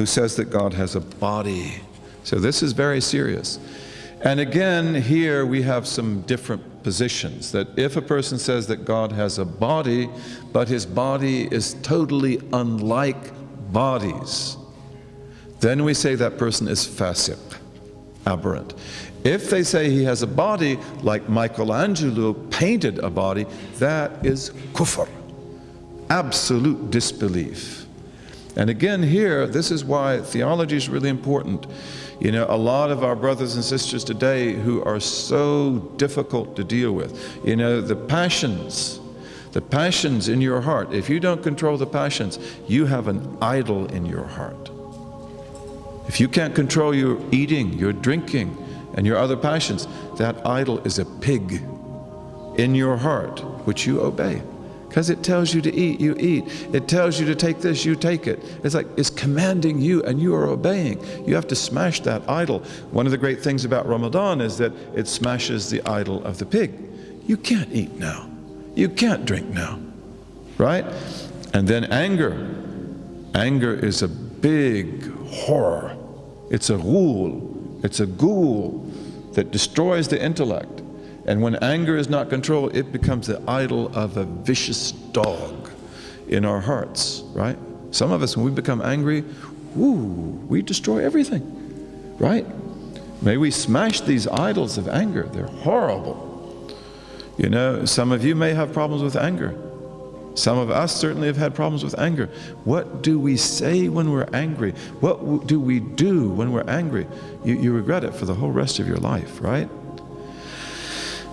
who says that God has a body. So this is very serious. And again, here we have some different positions, that if a person says that God has a body, but his body is totally unlike bodies, then we say that person is fasiq, aberrant. If they say he has a body like Michelangelo painted a body, that is kufr, absolute disbelief. And again here, this is why theology is really important. You know, a lot of our brothers and sisters today who are so difficult to deal with, you know, the passions in your heart, if you don't control the passions, you have an idol in your heart. If you can't control your eating, your drinking, and your other passions, that idol is a pig in your heart, which you obey. Because it tells you to eat, you eat. It tells you to take this, you take it. It's like it's commanding you and you are obeying. You have to smash that idol. One of the great things about Ramadan is that it smashes the idol of the pig. You can't eat now. You can't drink now. Right? And then anger. Anger is a big horror. It's a ghul. It's a ghoul that destroys the intellect. And when anger is not controlled, it becomes the idol of a vicious dog in our hearts, right? Some of us, when we become angry, we destroy everything, right? May we smash these idols of anger. They're horrible. You know, some of you may have problems with anger. Some of us certainly have had problems with anger. What do we say when we're angry? What do we do when we're angry? You regret it for the whole rest of your life, right?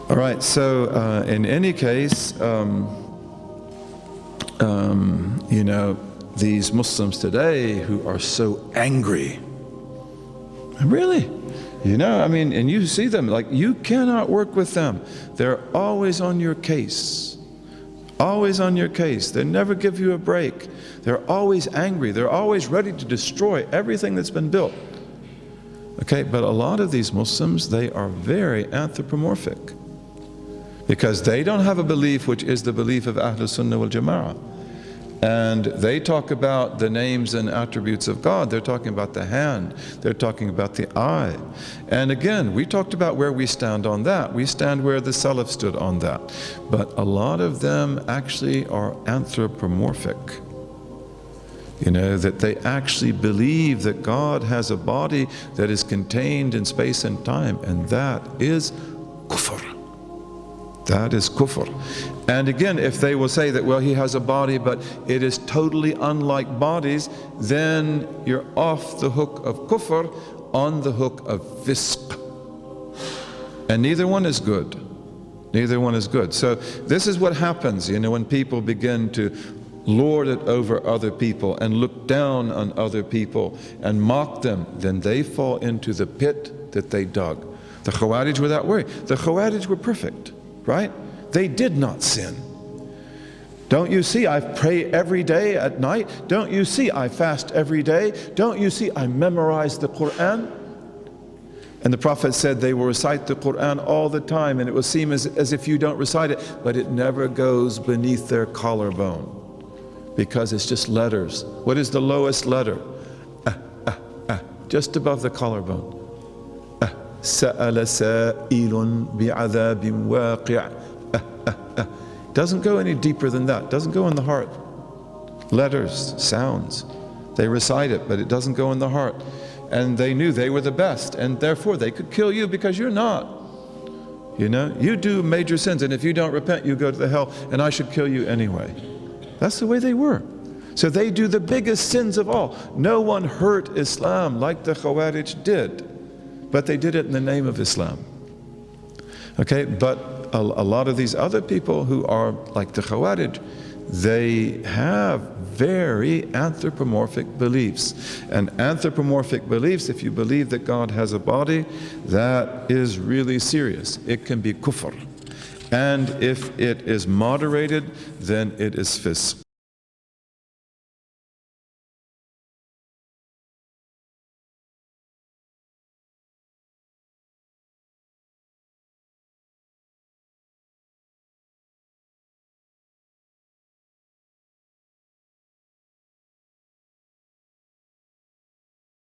All right, so in any case, you know, these Muslims today who are so angry, really, you know, I mean, and you see them, like, you cannot work with them. They're always on your case, always on your case. They never give you a break. They're always angry. They're always ready to destroy everything that's been built. Okay, but a lot of these Muslims, they are very anthropomorphic, because they don't have a belief which is the belief of Ahlus Sunnah wal Jama'ah. And they talk about the names and attributes of God. They're talking about the hand. They're talking about the eye. And again, we talked about where we stand on that. We stand where the Salaf stood on that. But a lot of them actually are anthropomorphic. You know, that they actually believe that God has a body that is contained in space and time. And that is kufr. That is kufr. And again, if they will say that, well, he has a body, but it is totally unlike bodies, then you're off the hook of kufr, on the hook of fisq. And neither one is good. Neither one is good. So this is what happens, you know, when people begin to lord it over other people and look down on other people and mock them, then they fall into the pit that they dug. The Khawarij were that way. The Khawarij were perfect. Right? They did not sin. Don't you see I pray every day at night? Don't you see I fast every day? Don't you see I memorize the Quran? And the Prophet said they will recite the Quran all the time, and it will seem as if you don't recite it, but it never goes beneath their collarbone, because it's just letters. What is the lowest letter? Just above the collarbone. سأل سائل بعذاب واقع. Doesn't go any deeper than that. Doesn't go in the heart. Letters, sounds. They recite it, but it doesn't go in the heart. And they knew they were the best, and therefore they could kill you because you're not. You know, you do major sins, and if you don't repent, you go to the hell, and I should kill you anyway. That's the way they were. So they do the biggest sins of all. No one hurt Islam like the Khawarij did. But they did it in the name of Islam. Okay, but a lot of these other people who are like the Khawarij, they have very anthropomorphic beliefs. And anthropomorphic beliefs, if you believe that God has a body, that is really serious. It can be kufr. And if it is moderated, then it is fisq.